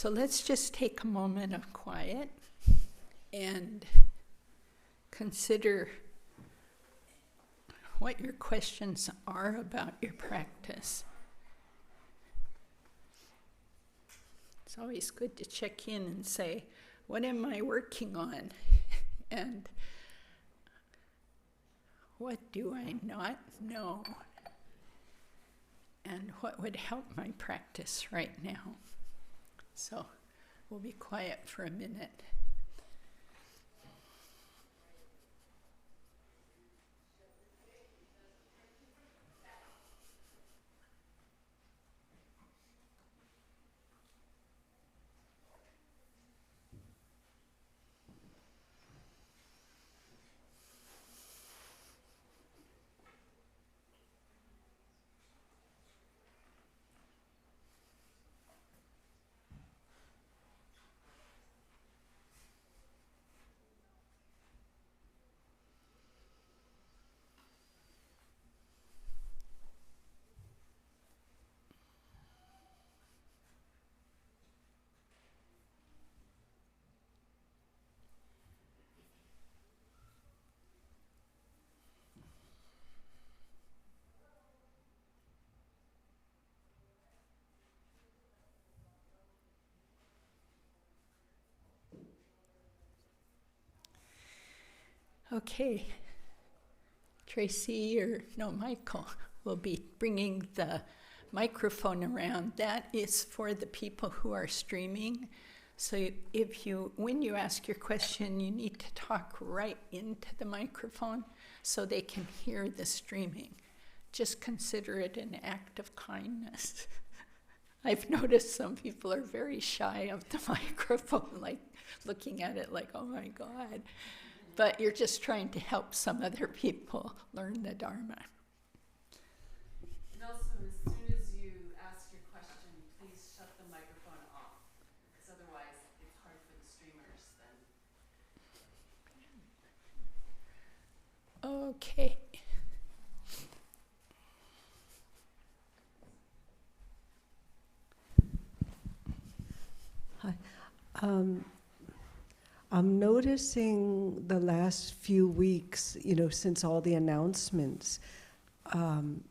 So let's just take a moment of quiet and consider what your questions are about your practice. It's always good to check in and say, what am I working on? And what do I not know? And what would help my practice right now? So we'll be quiet for a minute. Okay, Michael will be bringing the microphone around. That is for the people who are streaming. So when you ask your question, you need to talk right into the microphone so they can hear the streaming. Just consider it an act of kindness. I've noticed some people are very shy of the microphone, like looking at it like, oh my God. But you're just trying to help some other people learn the Dharma. And also, as soon as you ask your question, please shut the microphone off, because otherwise it's hard for the streamers then. Okay. Hi. I'm noticing the last few weeks, since all the announcements, and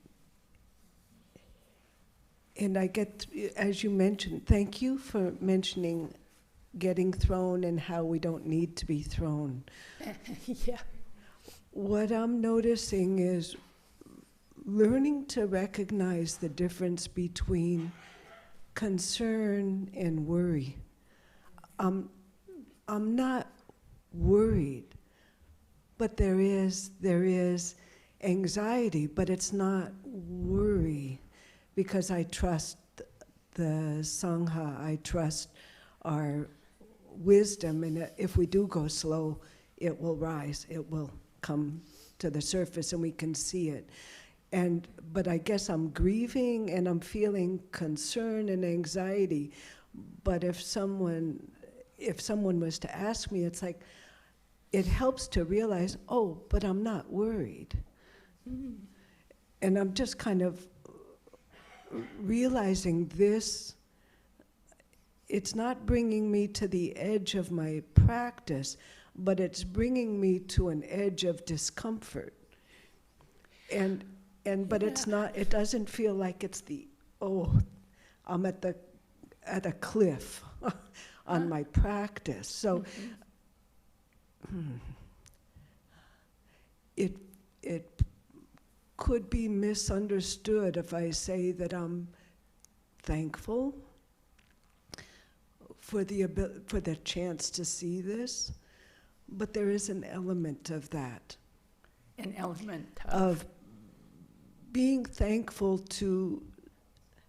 I get, as you mentioned, thank you for mentioning getting thrown and how we don't need to be thrown. Yeah. What I'm noticing is learning to recognize the difference between concern and worry. I'm not worried, but there is anxiety, but it's not worry, because I trust the Sangha, I trust our wisdom, and if we do go slow, it will rise, it will come to the surface and we can see it. But I guess I'm grieving and I'm feeling concern and anxiety, but if someone was to ask me, it's like, it helps to realize, oh, but I'm not worried. Mm. And I'm just kind of realizing this, it's not bringing me to the edge of my practice, but it's bringing me to an edge of discomfort. But it's not, it doesn't feel like it's I'm at a cliff on my practice. So it could be misunderstood if I say that I'm thankful for the chance to see this, but there is an element of that. An element of being thankful to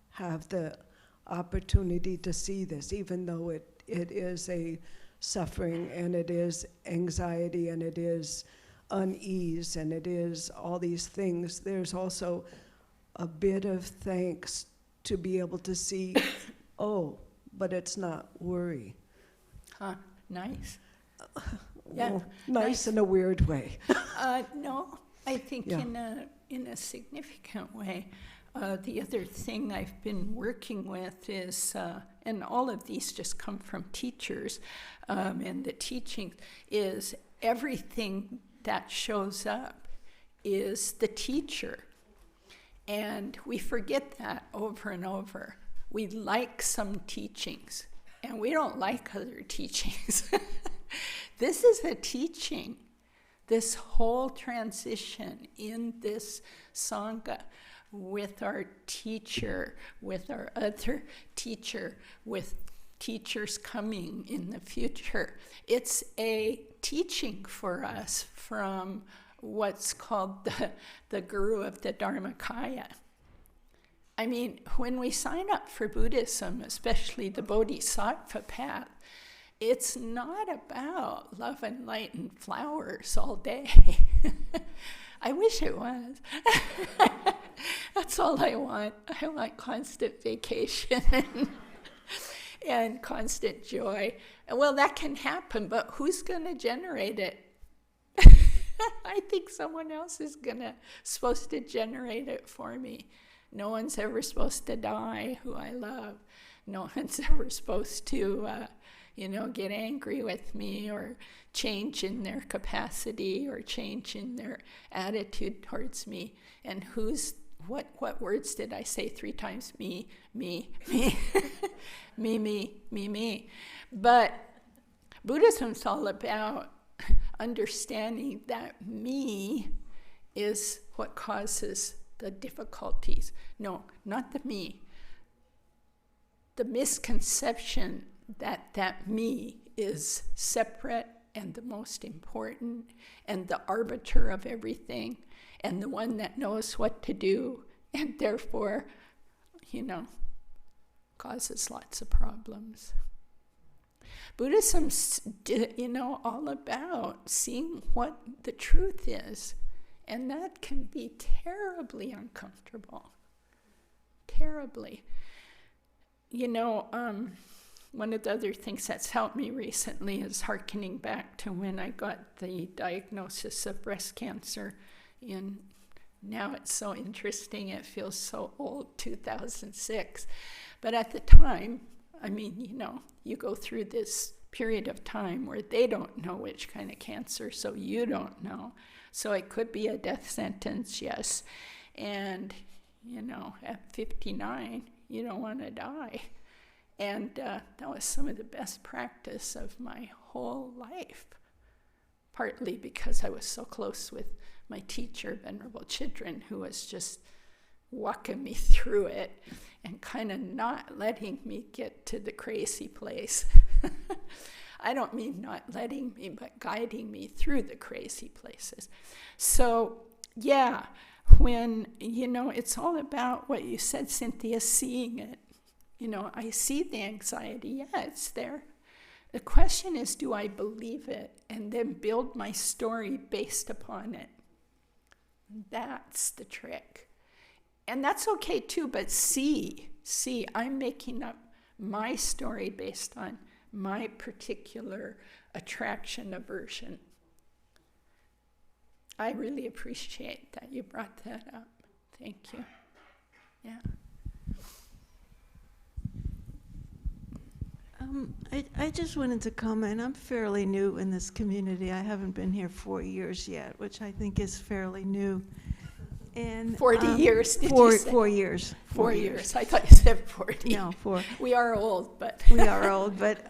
have the opportunity to see this, even though it is a suffering and it is anxiety and it is unease and it is all these things. There's also a bit of thanks to be able to see, but it's not worry. Huh, nice. Yeah, nice in a weird way. No, I think in a significant way. The other thing I've been working with is, and all of these just come from teachers, and the teaching is everything that shows up is the teacher. And we forget that over and over. We like some teachings, and we don't like other teachings. This is a teaching. This whole transition in this Sangha with our teacher, with our other teacher, with teachers coming in the future. It's a teaching for us from what's called the guru of the Dharmakaya. I mean, when we sign up for Buddhism, especially the Bodhisattva path, it's not about love and light and flowers all day. I wish it was. That's all I want. I want constant vacation and constant joy. Well, that can happen, but who's going to generate it? I think someone else is supposed to generate it for me. No one's ever supposed to die who I love. No one's ever supposed to, get angry with me or change in their capacity or change in their attitude towards me. And what words did I say 3 times? Me, me, me, me. But Buddhism's all about understanding that me is what causes the difficulties. No, not the me. The misconception that me is separate and the most important and the arbiter of everything and the one that knows what to do and therefore, causes lots of problems. Buddhism's, all about seeing what the truth is, and that can be terribly uncomfortable. Terribly. One of the other things that's helped me recently is hearkening back to when I got the diagnosis of breast cancer now it's so interesting, it feels so old, 2006. But at the time, you go through this period of time where they don't know which kind of cancer, so you don't know. So it could be a death sentence, yes. And, at 59, you don't want to die. And that was some of the best practice of my whole life, partly because I was so close with my teacher, Venerable Chidren, who was just walking me through it and kind of not letting me get to the crazy place. I don't mean not letting me, but guiding me through the crazy places. So, yeah, when, it's all about what you said, Cynthia, seeing it. I see the anxiety. Yeah, it's there. The question is, do I believe it and then build my story based upon it? That's the trick. And that's okay too, but see, I'm making up my story based on my particular attraction, aversion. I really appreciate that you brought that up. Thank you. Yeah. I just wanted to comment. I'm fairly new in this community. I haven't been here 4 years yet, which I think is fairly new. And 40 years, did you say? 4 years. 4 years. I thought you said 40. No, 4. We are old, but... We are old, but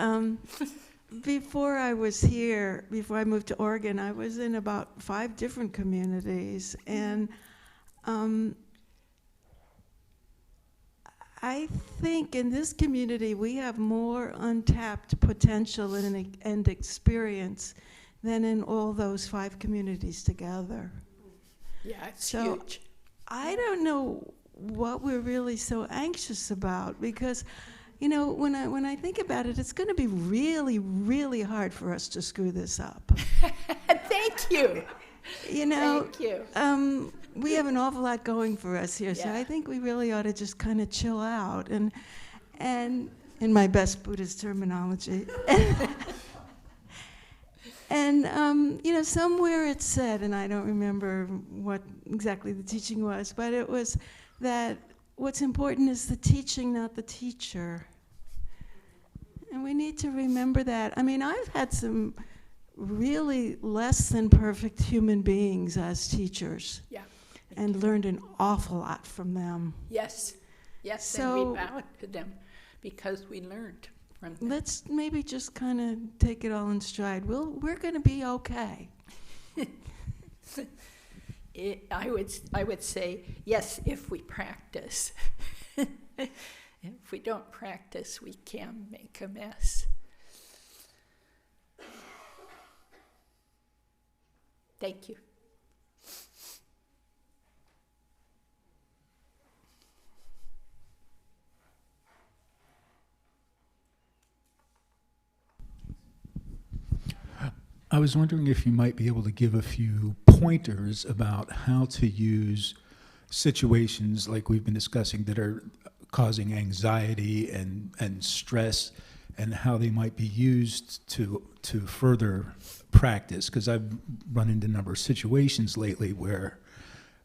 before I was here, before I moved to Oregon, I was in about 5 different communities. And I think in this community we have more untapped potential and experience than in all those 5 communities together. Yeah, it's so huge. I don't know what we're really so anxious about because, when I think about it, it's going to be really, really hard for us to screw this up. Thank you. Thank you. We have an awful lot going for us here, so Yeah. I think we really ought to just kind of chill out and in my best Buddhist terminology. And, somewhere it said, and I don't remember what exactly the teaching was, but it was that what's important is the teaching, not the teacher. And we need to remember that. I mean, I've had some really less than perfect human beings as teachers. Yeah. And learned an awful lot from them. Yes. Yes, So- and we bow to them because we learned from them. Let's maybe just kind of take it all in stride. We're going to be okay. I would say, yes, if we practice. If we don't practice, we can make a mess. Thank you. I was wondering if you might be able to give a few pointers about how to use situations like we've been discussing that are causing anxiety and stress, and how they might be used to further practice. Because I've run into a number of situations lately where,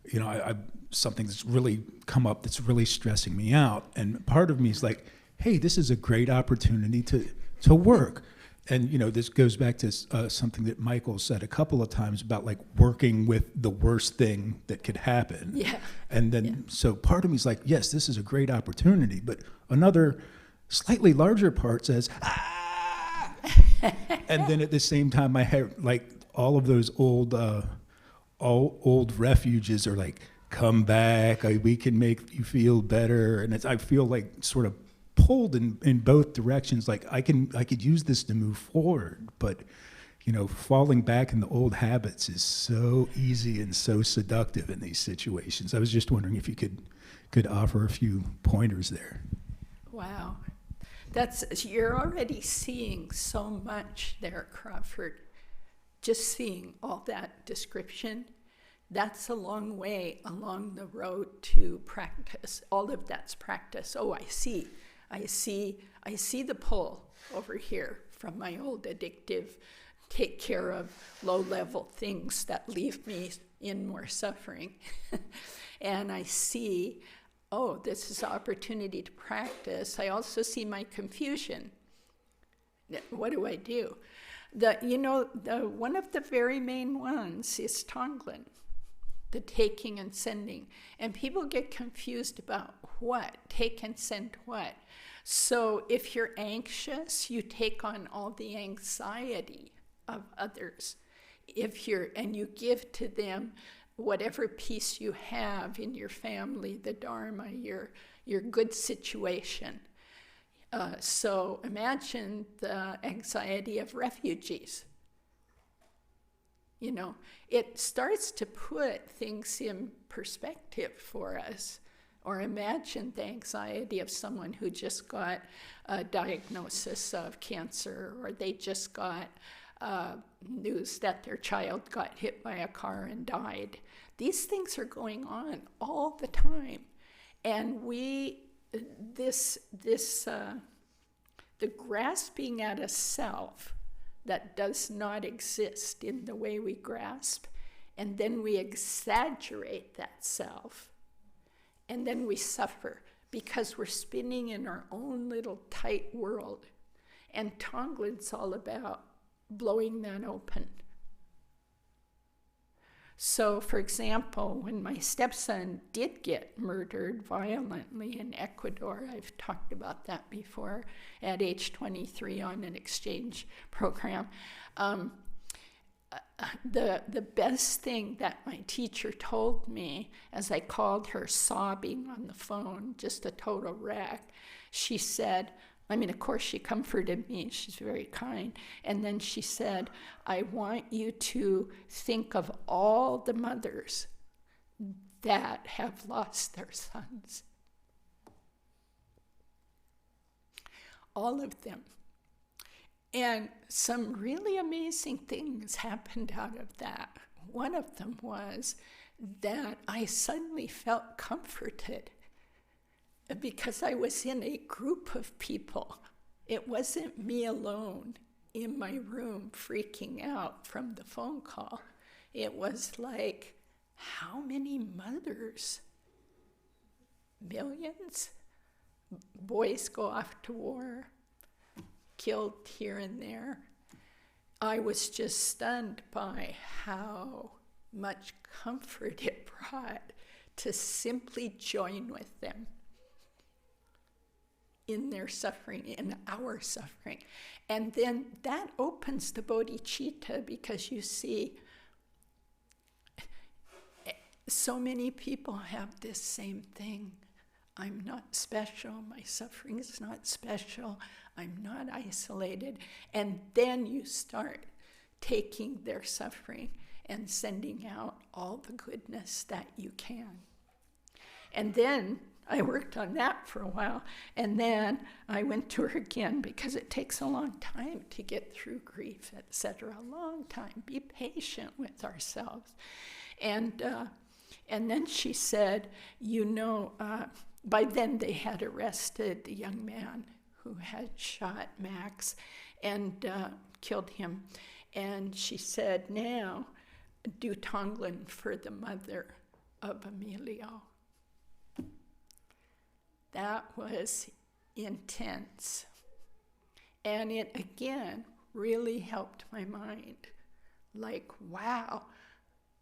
you know, I something that's really come up that's really stressing me out, and part of me is like, hey, this is a great opportunity to work. And, you know, this goes back to something that Michael said a couple of times about, like, working with the worst thing that could happen. Yeah. And then, so part of me is like, yes, this is a great opportunity. But another slightly larger part says, ah! And then at the same time, I have, like, all of those old refuges are like, come back, we can make you feel better. And I feel like sort of pulled in both directions. Like I could use this to move forward, but, you know, falling back in the old habits is so easy and so seductive in these situations. I was just wondering if you could offer a few pointers there. Wow. You're already seeing so much there, Crawford. Just seeing all that description, that's a long way along the road to practice. All of that's practice. Oh, I see the pull over here from my old addictive, take care of low-level things that leave me in more suffering. And I see, oh, this is an opportunity to practice. I also see my confusion. What do I do? One of the very main ones is Tonglen, the taking and sending. And people get confused about what, take and send what. So if you're anxious, you take on all the anxiety of others. And you give to them whatever piece you have in your family, the Dharma, your good situation. So imagine the anxiety of refugees. You know, it starts to put things in perspective for us. Or imagine the anxiety of someone who just got a diagnosis of cancer, or they just got news that their child got hit by a car and died. These things are going on all the time. And the grasping at a self that does not exist in the way we grasp, and then we exaggerate that self. And then we suffer because we're spinning in our own little tight world. And Tonglen's all about blowing that open. So, for example, when my stepson did get murdered violently in Ecuador, I've talked about that before, at age 23 on an exchange program, the best thing that my teacher told me, as I called her sobbing on the phone, just a total wreck, she said, I mean, of course she comforted me, she's very kind, and then she said, I want you to think of all the mothers that have lost their sons. All of them. And some really amazing things happened out of that. One of them was that I suddenly felt comforted because I was in a group of people. It wasn't me alone in my room freaking out from the phone call. It was like, how many mothers millions. Boys go off to war, killed here and there. I was just stunned by how much comfort it brought to simply join with them in their suffering, in our suffering. And then that opens the bodhicitta, because you see, so many people have this same thing. I'm not special, my suffering is not special, I'm not isolated. And then you start taking their suffering and sending out all the goodness that you can. And then I worked on that for a while, and then I went to her again, because it takes a long time to get through grief, etc. A long time. Be patient with ourselves. And then she said, by then they had arrested the young man who had shot Max and killed him. And she said, now do Tonglen for the mother of Emilio. That was intense. And it, again, really helped my mind. Like, wow,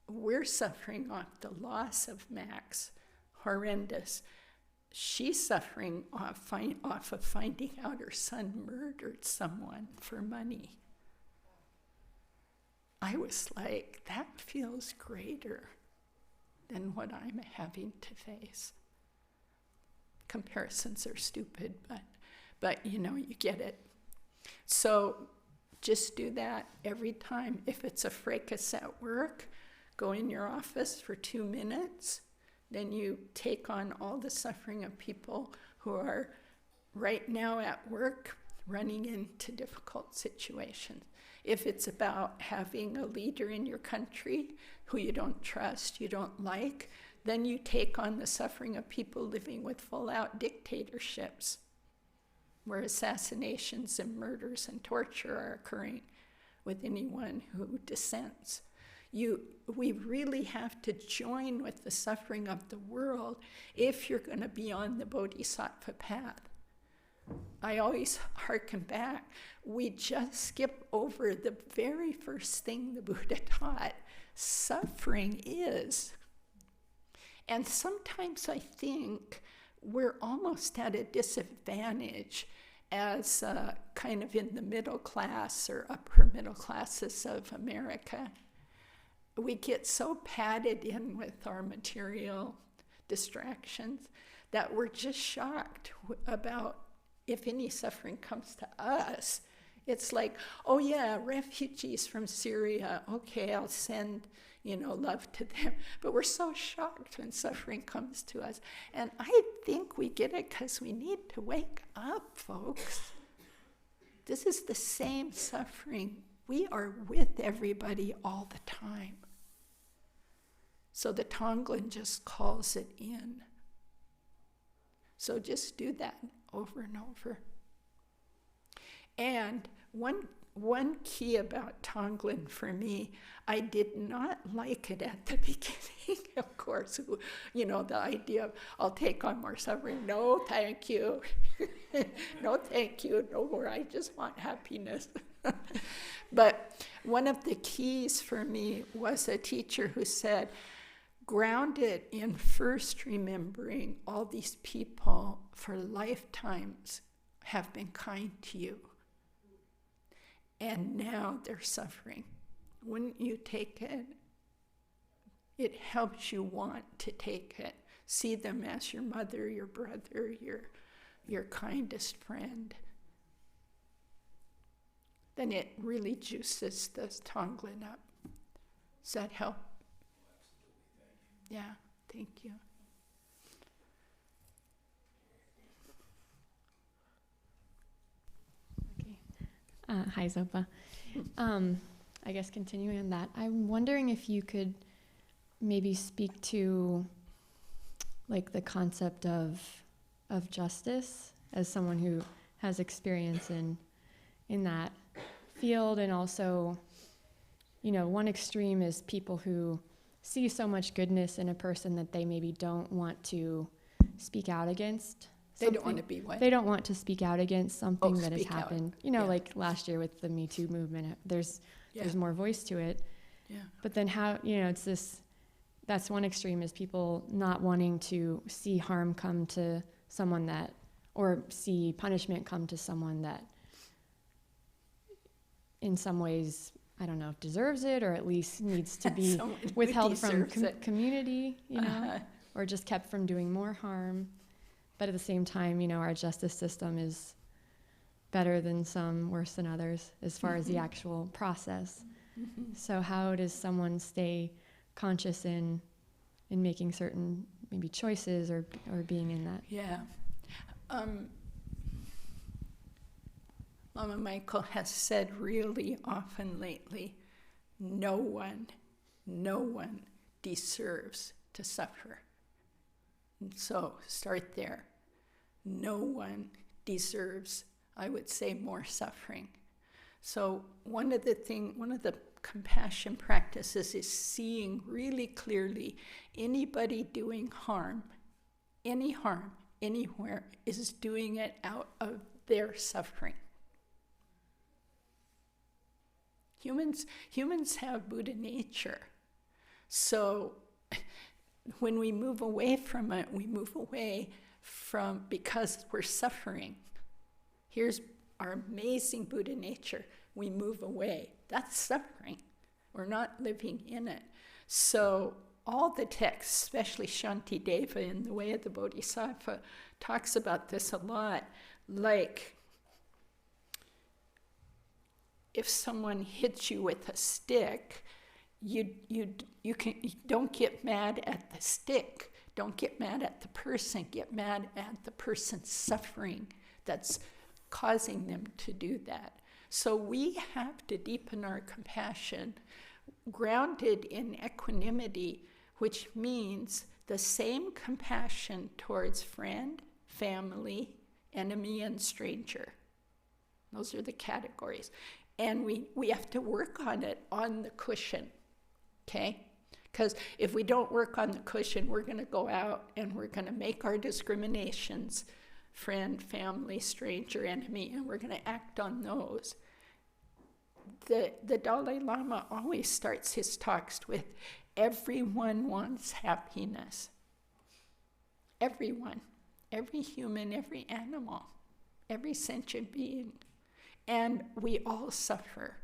we're suffering off the loss of Max. Horrendous. She's suffering off of finding out her son murdered someone for money. I was like, that feels greater than what I'm having to face. Comparisons are stupid, but you get it. So just do that every time. If it's a fracas at work, go in your office for 2 minutes. Then you take on all the suffering of people who are right now at work running into difficult situations. If it's about having a leader in your country who you don't trust, you don't like, then you take on the suffering of people living with full-out dictatorships, where assassinations and murders and torture are occurring with anyone who dissents. We really have to join with the suffering of the world if you're going to be on the Bodhisattva path. I always hearken back. We just skip over the very first thing the Buddha taught. Suffering is. And sometimes I think we're almost at a disadvantage as kind of in the middle class or upper middle classes of America. We get so padded in with our material distractions that we're just shocked about if any suffering comes to us. It's like, oh yeah, refugees from Syria, okay, I'll send, love to them. But we're so shocked when suffering comes to us. And I think we get it because we need to wake up, folks. This is the same suffering. We are with everybody all the time. So the Tonglen just calls it in. So just do that over and over. And one key about Tonglen for me, I did not like it at the beginning, of course. The idea of, I'll take on more suffering. No, thank you. No, thank you. No more. I just want happiness. But one of the keys for me was a teacher who said, ground it in first remembering all these people for lifetimes have been kind to you. And now they're suffering. Wouldn't you take it? It helps you want to take it. See them as your mother, your brother, your kindest friend. Then it really juices the Tonglen up. Does that help? Yeah, thank you. Okay. Hi, Zopa. I guess continuing on that, I'm wondering if you could maybe speak to like the concept of justice as someone who has experience in that field, and also, one extreme is people who see so much goodness in a person that they maybe don't want to speak out against They something. don't want to be what? They don't want to speak out against something that has speak out. happened. Yeah. Like last year with the Me Too movement, there's more voice to it. Yeah. But then how, it's this, that's one extreme, is people not wanting to see harm come to someone that, or see punishment come to someone that in some ways, I don't know if deserves it, or at least needs to be Someone who withheld from deserves it. community, Uh-huh. or just kept from doing more harm. But at the same time, our justice system is better than some, worse than others, as far as the actual process. Mhm. So how does someone stay conscious in making certain maybe choices or being in that? Yeah. Lama Michael has said really often lately, no one deserves to suffer. And so start there. No one deserves, I would say, more suffering. So one of the compassion practices is seeing really clearly anybody doing harm, anywhere, is doing it out of their suffering. Humans have Buddha nature. So when we move away from it, we move away from, because we're suffering. Here's our amazing Buddha nature. We move away. That's suffering. We're not living in it. So all the texts, especially Shantideva in The Way of the Bodhisattva, talks about this a lot. Like, if someone hits you with a stick, you don't get mad at the stick. Don't get mad at the person. Get mad at the person's suffering that's causing them to do that. So we have to deepen our compassion, grounded in equanimity, which means the same compassion towards friend, family, enemy, and stranger. Those are the categories. And we have to work on it on the cushion, okay? Because if we don't work on the cushion, we're going to go out and we're going to make our discriminations, friend, family, stranger, enemy, and we're going to act on those. The Dalai Lama always starts his talks with, everyone wants happiness. Everyone. Every human, every animal, every sentient being. And we all suffer.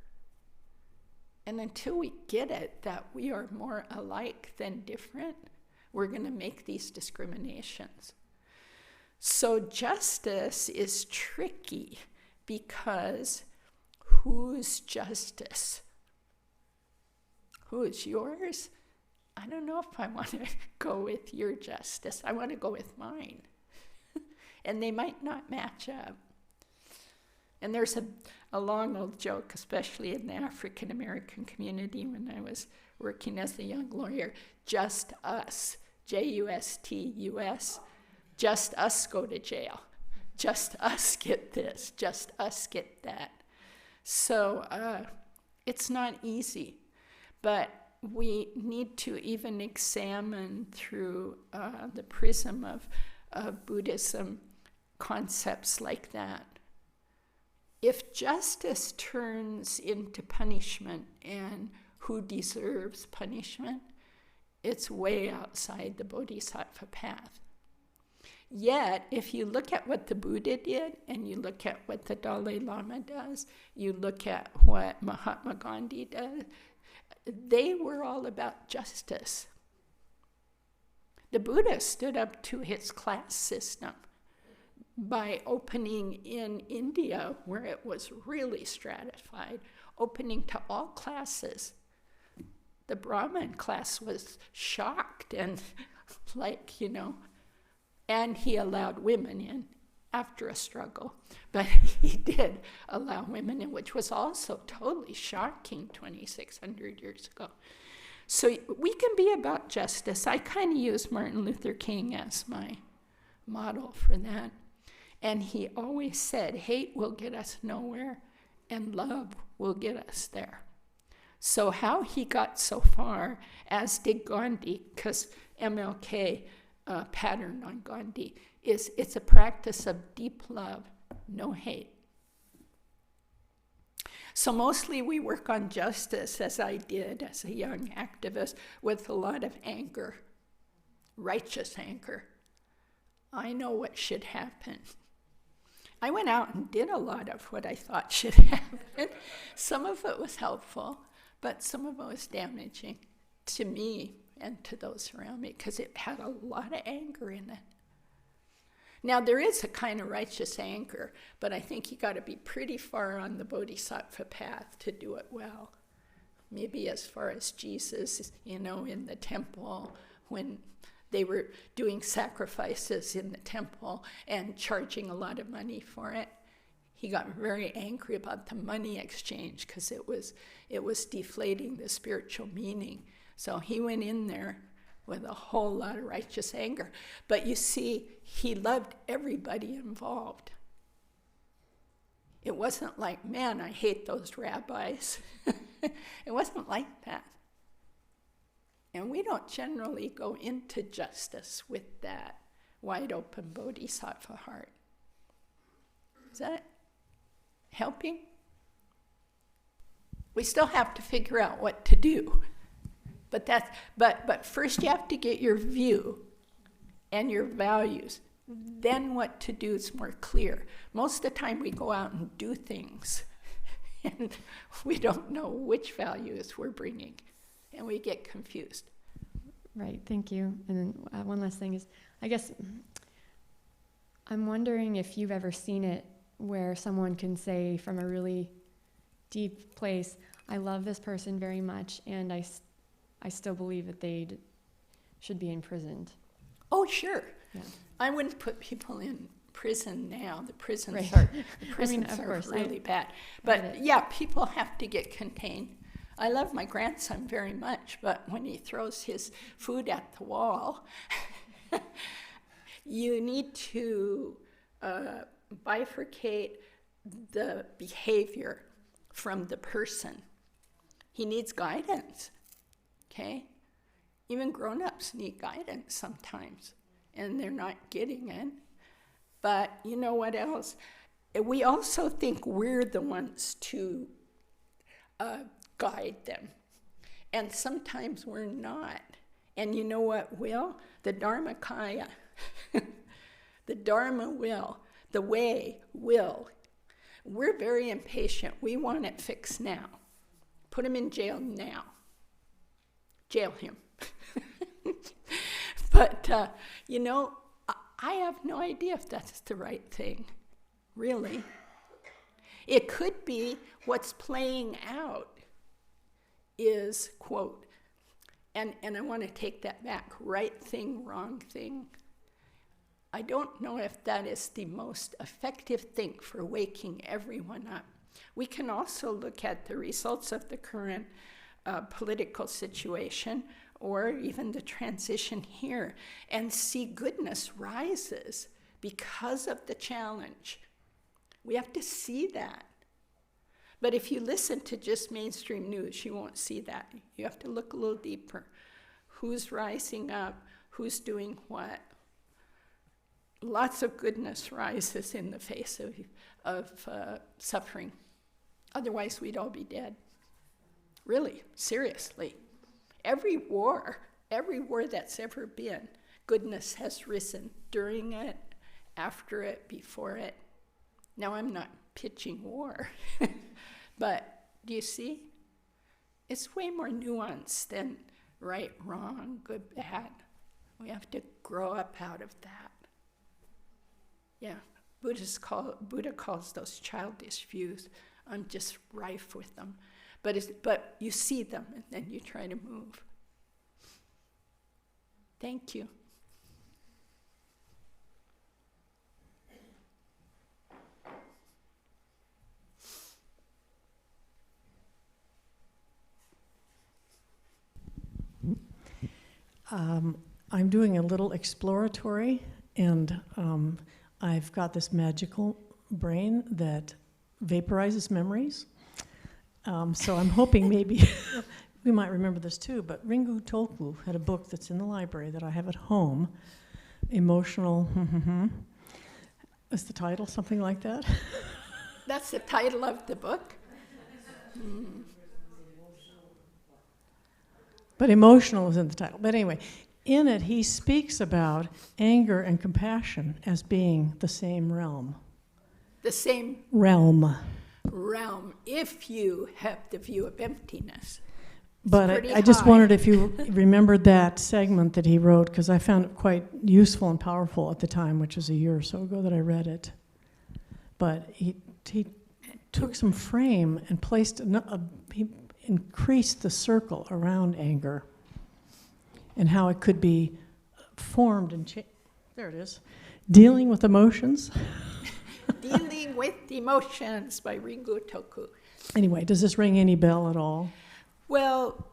And until we get it, that we are more alike than different, we're going to make these discriminations. So justice is tricky because whose justice? Who is yours? I don't know if I want to go with your justice. I want to go with mine. And they might not match up. And there's a long old joke, especially in the African American community when I was working as a young lawyer, just us, J-U-S-T-U-S, just us go to jail. Just us get this, just us get that. So it's not easy, but we need to even examine through the prism of Buddhism concepts like that. If justice turns into punishment and who deserves punishment, it's way outside the Bodhisattva path. Yet, if you look at what the Buddha did, and you look at what the Dalai Lama does, you look at what Mahatma Gandhi does, they were all about justice. The Buddha stood up to his class system by opening in India, where it was really stratified, opening to all classes. The Brahmin class was shocked and and he allowed women in after a struggle. But he did allow women in, which was also totally shocking 2,600 years ago. So we can be about justice. I kind of use Martin Luther King as my model for that. And he always said, hate will get us nowhere, and love will get us there. So how he got so far, as did Gandhi, because MLK pattern on Gandhi is it's a practice of deep love, no hate. So mostly we work on justice, as I did as a young activist, with a lot of anger, righteous anger. I know what should happen. I went out and did a lot of what I thought should happen. Some of it was helpful, but some of it was damaging to me and to those around me because it had a lot of anger in it. Now, there is a kind of righteous anger, but I think you got to be pretty far on the Bodhisattva path to do it well. Maybe as far as Jesus, in the temple, when they were doing sacrifices in the temple and charging a lot of money for it. He got very angry about the money exchange because it was deflating the spiritual meaning. So he went in there with a whole lot of righteous anger. But you see, he loved everybody involved. It wasn't like, man, I hate those rabbis. It wasn't like that. And we don't generally go into justice with that wide open Bodhisattva heart. Is that helping? We still have to figure out what to do. But first you have to get your view and your values. Then what to do is more clear. Most of the time we go out and do things and we don't know which values we're bringing and we get confused. Right, thank you. And then one last thing is, I guess I'm wondering if you've ever seen it where someone can say from a really deep place, I love this person very much and I still believe that they should be imprisoned. Oh, sure. Yeah. I wouldn't put people in prison now. The prisons Right. are, of course, really bad. But yeah, people have to get contained. I love my grandson very much, but when he throws his food at the wall, you need to bifurcate the behavior from the person. He needs guidance, okay? Even grown-ups need guidance sometimes, and they're not getting it. But you know what else? We also think we're the ones to guide them. And sometimes we're not. And you know what will? The Dharmakaya. The Dharma will. The way will. We're very impatient. We want it fixed now. Put him in jail now. Jail him. But, I have no idea if that's the right thing. Really. It could be what's playing out is, quote, and I want to take that back, right thing, wrong thing. I don't know if that is the most effective thing for waking everyone up. We can also look at the results of the current political situation or even the transition here and see goodness rises because of the challenge. We have to see that. But if you listen to just mainstream news, you won't see that. You have to look a little deeper. Who's rising up? Who's doing what? Lots of goodness rises in the face of suffering. Otherwise, we'd all be dead. Really, seriously. Every war that's ever been, goodness has risen during it, after it, before it. Now, I'm not pitching war, but do you see? It's way more nuanced than right, wrong, good, bad. We have to grow up out of that. Yeah, Buddha calls those childish views. I'm just rife with them. But you see them, and then you try to move. Thank you. I'm doing a little exploratory, and I've got this magical brain that vaporizes memories. So I'm hoping maybe we might remember this too, but Ringu Tolku had a book that's in the library that I have at home emotional, is the title, something like that? That's the title of the book. But emotional is in the title. But anyway, in it he speaks about anger and compassion as being the same realm. The same Realm. if you have the view of emptiness. But pretty I just high. wondered if you remembered that segment that he wrote, because I found it quite useful and powerful at the time, which was a year or so ago that I read it. But he took some frame and placed, he increased the circle around anger and how it could be formed and changed. There it is. Dealing with emotions. Dealing with Emotions by Ringo Toku. Anyway, does this ring any bell at all? Well,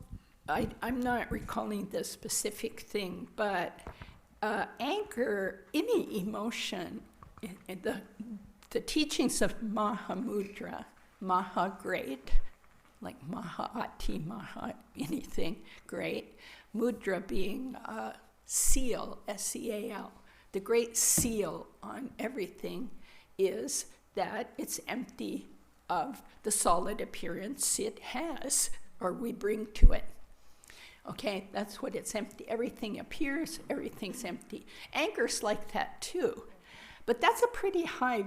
I'm not recalling the specific thing, but anger, any emotion, the teachings of Mahamudra, Maha great, like Mahaati, Maha anything great, Mudra being seal, S-E-A-L. The great seal on everything is that it's empty of the solid appearance it has, or we bring to it. Okay, that's what it's empty. Everything appears, everything's empty. Anger's like that too. But that's a pretty high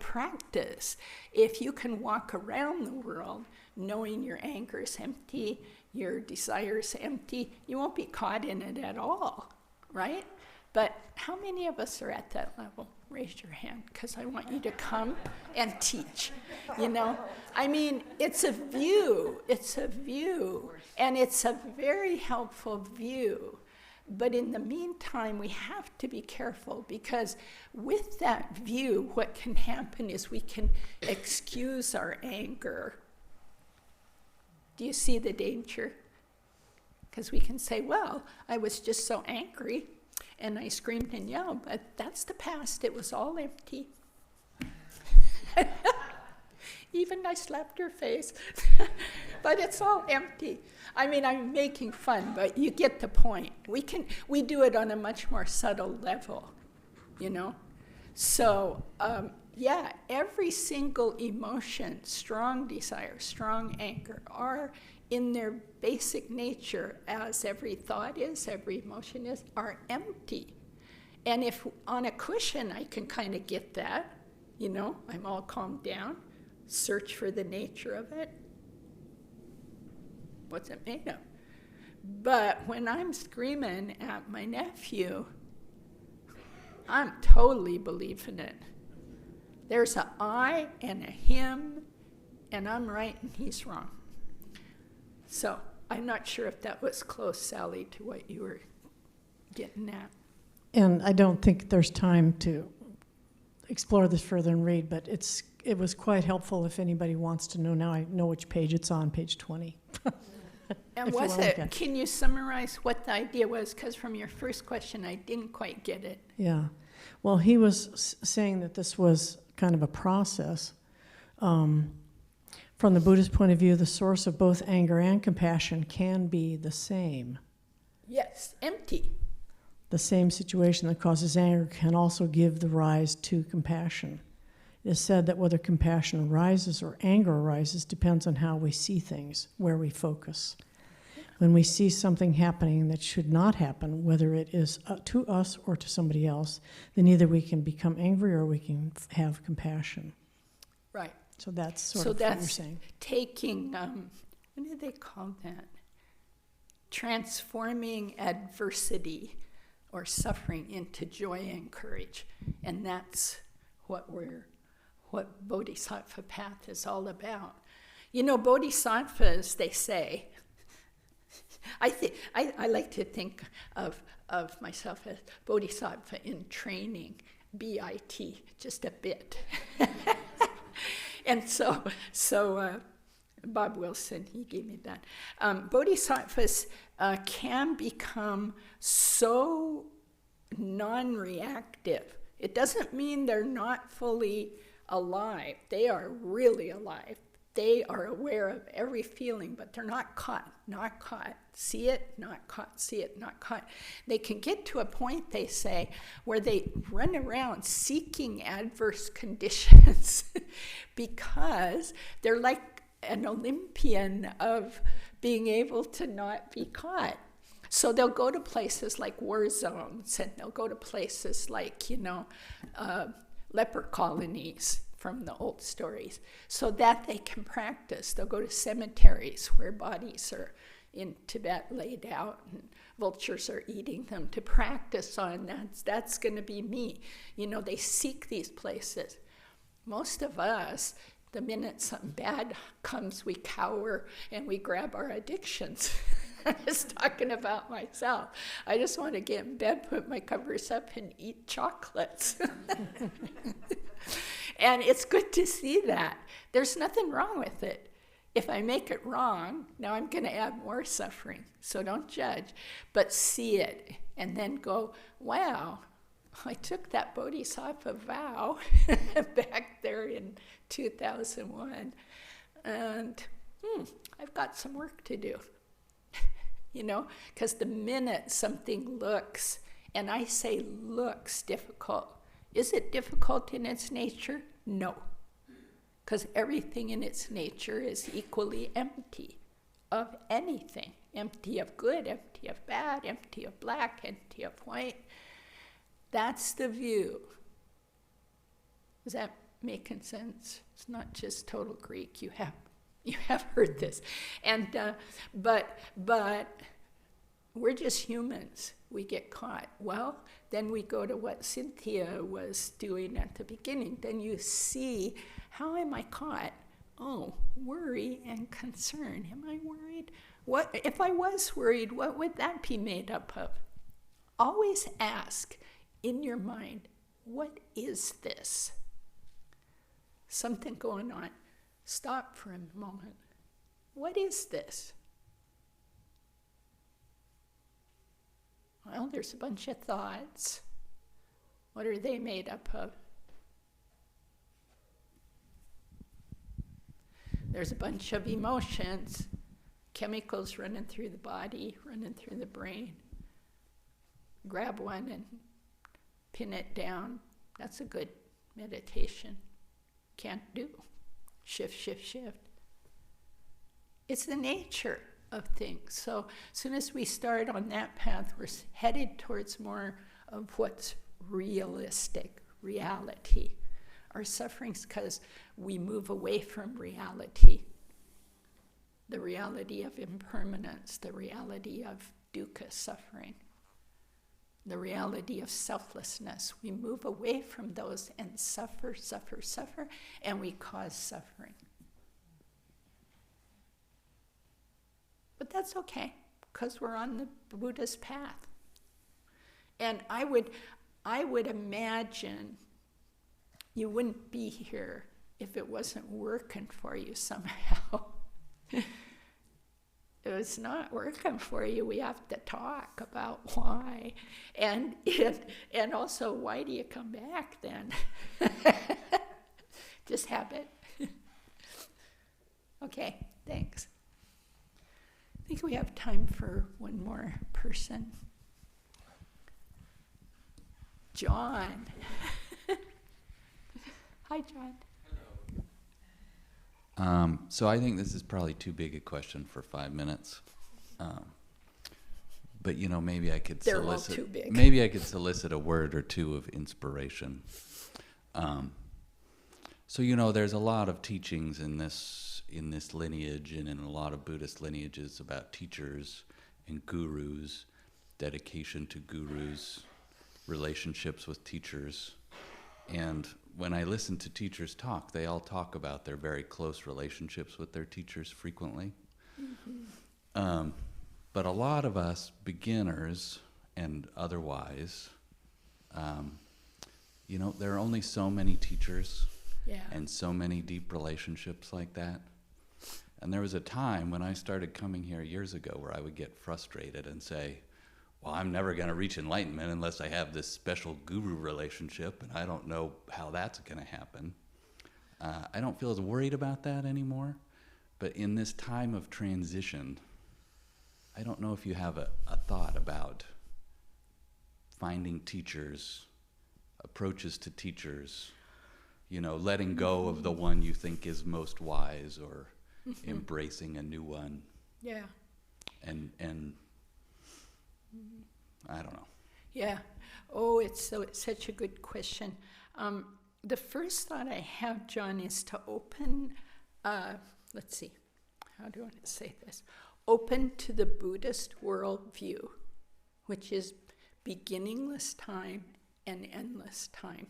practice. If you can walk around the world knowing your anger is empty, your desire is empty, you won't be caught in it at all, right? But how many of us are at that level? Raise your hand, because I want you to come and teach. You know, I mean, it's a view, and it's a very helpful view. But in the meantime, we have to be careful, because with that view, what can happen is we can excuse our anger. Do you see the danger? Because we can say, well, I was just so angry, and I screamed and yelled, but that's the past. It was all empty. Even I slapped her face. But it's all empty. I mean, I'm making fun, but you get the point. We do it on a much more subtle level, you know? So, yeah, every single emotion, strong desire, strong anger, are in their basic nature, as every thought is, every emotion is, are empty. And if on a cushion I can kind of get that, you know, I'm all calmed down, search for the nature of it, what's it made of? But when I'm screaming at my nephew, I'm totally believing it. There's an I and a him, and I'm right and he's wrong. So I'm not sure if that was close, Sally, to what you were getting at. And I don't think there's time to explore this further and read, but it was quite helpful if anybody wants to know. Now I know which page it's on, page 20. And was it, can you summarize what the idea was? Because from your first question, I didn't quite get it. Yeah. Well, he was saying that this was kind of a process. From the Buddhist point of view, the source of both anger and compassion can be the same. Yes, empty. The same situation that causes anger can also give the rise to compassion. It is said that whether compassion arises or anger arises depends on how we see things, where we focus. When we see something happening that should not happen, whether it is to us or to somebody else, then either we can become angry or we can have compassion. Right. So that's sort of what you're saying. Taking, what do they call that? Transforming adversity or suffering into joy and courage. And that's what Bodhisattva path is all about. You know, bodhisattvas, they say, I like to think of myself as bodhisattva in training, B-I-T, just a bit. And so Bob Wilson, he gave me that. Bodhisattvas can become so non-reactive. It doesn't mean they're not fully alive. They are really alive. They are aware of every feeling, but they're not caught, not caught. See it, not caught, see it, not caught. They can get to a point, they say, where they run around seeking adverse conditions because they're like an Olympian of being able to not be caught. So they'll go to places like war zones, and they'll go to places like, leper colonies from the old stories, so that they can practice. They'll go to cemeteries where bodies are in Tibet laid out and vultures are eating them to practice on. That's going to be me. They seek these places. Most of us, the minute something bad comes, we cower and we grab our addictions. I'm just talking about myself. I just want to get in bed, put my covers up, and eat chocolates. And it's good to see that. There's nothing wrong with it. If I make it wrong, now I'm going to add more suffering. So don't judge, but see it and then go, wow, I took that Bodhisattva vow back there in 2001, and I've got some work to do. Because the minute something looks, and I say looks difficult, is it difficult in its nature? No. Because everything in its nature is equally empty of anything. Empty of good, empty of bad, empty of black, empty of white. That's the view. Is that making sense? It's not just total Greek. You have heard this. And but we're just humans. We get caught. Well, then we go to what Cynthia was doing at the beginning. Then you see, how am I caught? Oh, worry and concern. Am I worried? What if I was worried, what would that be made up of? Always ask in your mind, what is this? Something going on. Stop for a moment. What is this? Well, there's a bunch of thoughts. What are they made up of? There's a bunch of emotions, chemicals running through the body, running through the brain. Grab one and pin it down. That's a good meditation. Can't do. Shift, shift, shift. It's the nature of things. So as soon as we start on that path, we're headed towards more of what's realistic, reality. Our suffering's because we move away from reality. The reality of impermanence, the reality of dukkha, suffering, the reality of selflessness. We move away from those and suffer, suffer, suffer, and we cause suffering. But that's okay, because we're on the Buddha's path. And I would imagine you wouldn't be here if it wasn't working for you somehow. If it's not working for you, we have to talk about why. And also, why do you come back then? Just habit. Okay, thanks. I think we have time for one more person. John. Hi, John. So I think this is probably too big a question for 5 minutes. But maybe I could They're all too big. Maybe I could solicit a word or two of inspiration. So there's a lot of teachings in this lineage and in a lot of Buddhist lineages about teachers and gurus, dedication to gurus, relationships with teachers. And when I listen to teachers talk, they all talk about their very close relationships with their teachers frequently. Mm-hmm. But a lot of us beginners and otherwise, there are only so many teachers and so many deep relationships like that. And there was a time when I started coming here years ago where I would get frustrated and say, well, I'm never going to reach enlightenment unless I have this special guru relationship, and I don't know how that's going to happen. I don't feel as worried about that anymore. But in this time of transition, I don't know if you have a thought about finding teachers, approaches to teachers, letting go of the one you think is most wise, or embracing a new one. Yeah. And I don't know. Yeah. Oh, it's such a good question. The first thought I have, John, is to open, let's see, how do I want to say this? Open to the Buddhist worldview, which is beginningless time and endless time.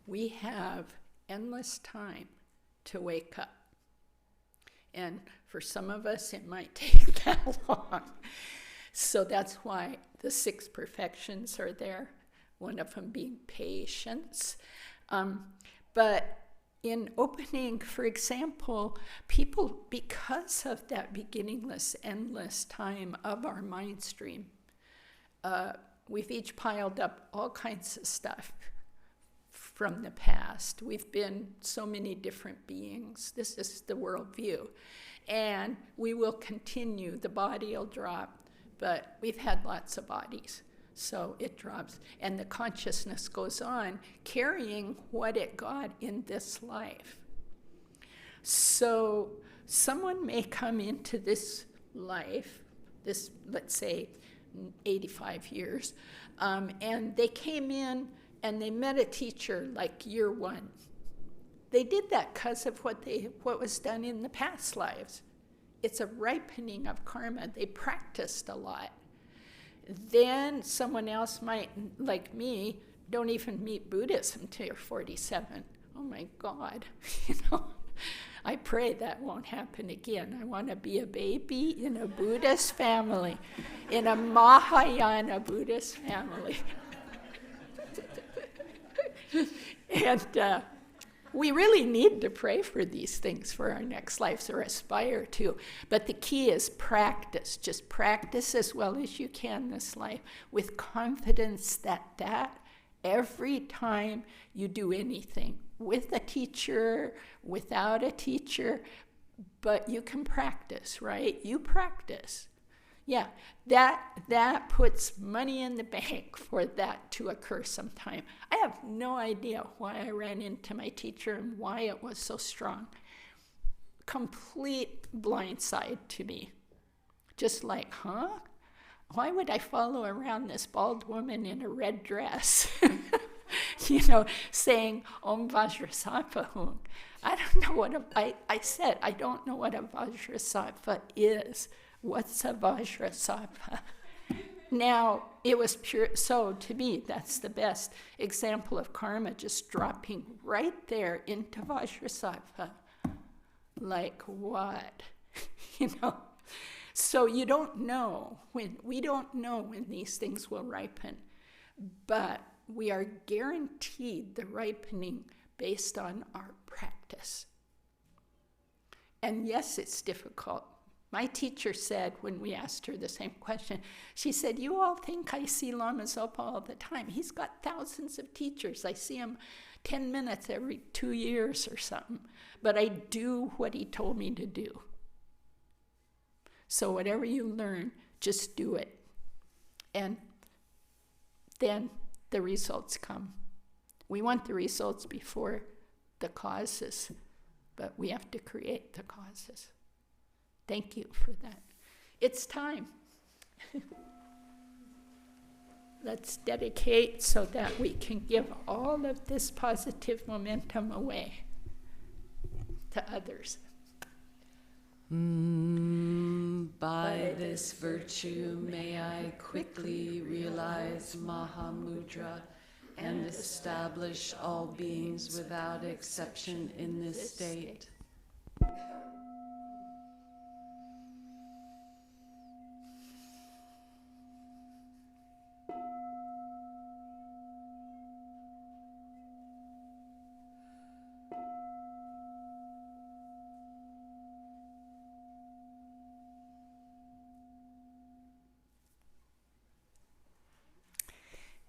We have endless time to wake up. And for some of us, it might take that long. So that's why the 6 perfections are there, one of them being patience. But in opening, for example, people, because of that beginningless, endless time of our mind stream, we've each piled up all kinds of stuff from the past. We've been so many different beings. This is the worldview. And we will continue. The body will drop, but we've had lots of bodies. So it drops. And the consciousness goes on, carrying what it got in this life. So someone may come into this life, this, let's say, 85 years, and they came in and they met a teacher like year 1. They did that because of what was done in the past lives. It's a ripening of karma. They practiced a lot. Then someone else might, like me, don't even meet Buddhism until you're 47. Oh my God, I pray that won't happen again. I want to be a baby in a Buddhist family, in a Mahayana Buddhist family. And we really need to pray for these things for our next lives, or aspire to. But the key is practice. Just practice as well as you can this life with confidence that every time you do anything, with a teacher, without a teacher, but you can practice, right? You practice. Yeah, that puts money in the bank for that to occur sometime. I have no idea why I ran into my teacher and why it was so strong. Complete blindside to me. Just like, huh? Why would I follow around this bald woman in a red dress? Saying Om Vajrasattva Hung. I don't know what I said, I don't know what a Vajrasattva is. What's a Vajrasattva? Now, it was pure, so to me, that's the best example of karma, just dropping right there into Vajrasattva. Like what? So we don't know when these things will ripen, but we are guaranteed the ripening based on our practice. And yes, it's difficult. My teacher said, when we asked her the same question, she said, you all think I see Lama Zopa all the time. He's got thousands of teachers. I see him 10 minutes every 2 years or something. But I do what he told me to do. So whatever you learn, just do it. And then the results come. We want the results before the causes, but we have to create the causes. Thank you for that. It's time. Let's dedicate so that we can give all of this positive momentum away to others. By this virtue may I quickly realize Mahamudra and establish all beings without exception in this state.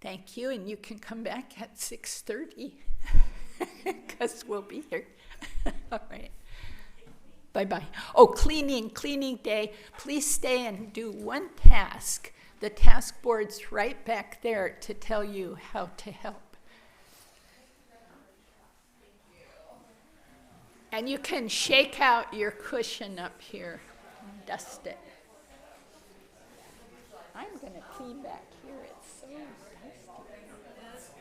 Thank you, and you can come back at 6:30. because we'll be here. All right. Bye-bye. Oh, cleaning day. Please stay and do one task. The task board's right back there to tell you how to help. And you can shake out your cushion up here and dust it. I'm going to clean back here. It's so dusty.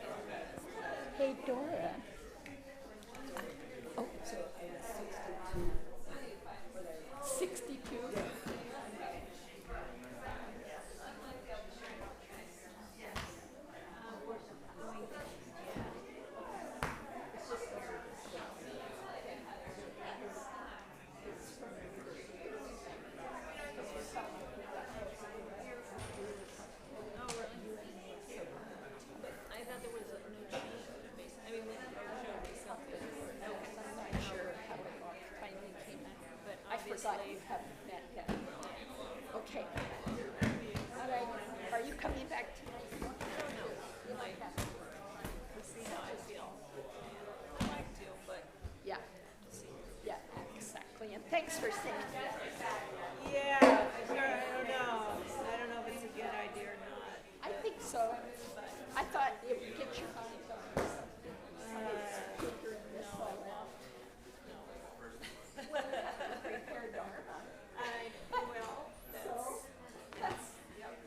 Hey, Dora. Oh, 62. You haven't met yet. Okay. All right. Are you coming back tonight? No. You might have to. See how I feel. I like to, but yeah. Yeah, exactly. And thanks for saying that. Yeah, sure. I don't know if it's a good idea or not. I think so. I thought it would get your mind on something. Figuring this all out. Prepare Dharma. So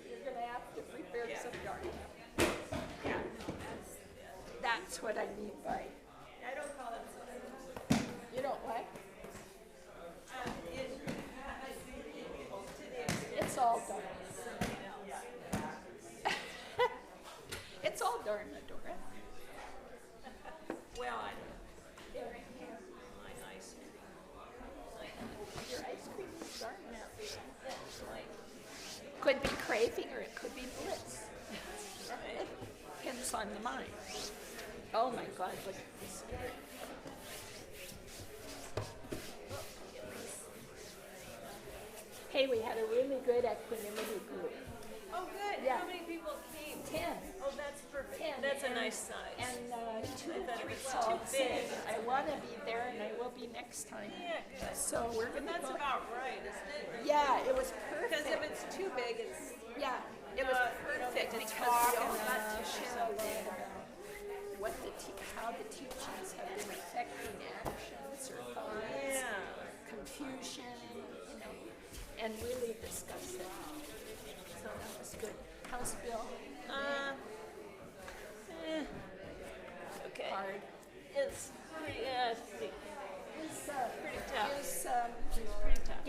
you're going to have to prepare some Dharma. Yeah, That's what I mean by. I don't call it something. You don't what? It's all Dharma. It's all Dharma, Dora. Well, I don't know. My ice cream. Your ice cream is Dharma. Could be craving or it could be bliss. Depends on the mind. Oh my God, look at this. Hey, we had a really good equanimity group. Oh, good. Yeah. How many people came? 10. Oh, that's perfect. 10. That's a nice size. And 2 I or thought 3 it was called too big. saying, I want to be there and I will be next time. Yeah, good. So we're going to That's go. about right, isn't it? Yeah, it was Because if perfect. it's too big, it's Yeah, it was perfect to because talk we all got enough to or share a something. lot about what how the teachings have been affecting actions or thoughts, Yeah. confusion, and really discuss it. So that was good. How's Bill? Okay. Hard. It's pretty, It's pretty tough. Is, It's pretty tough.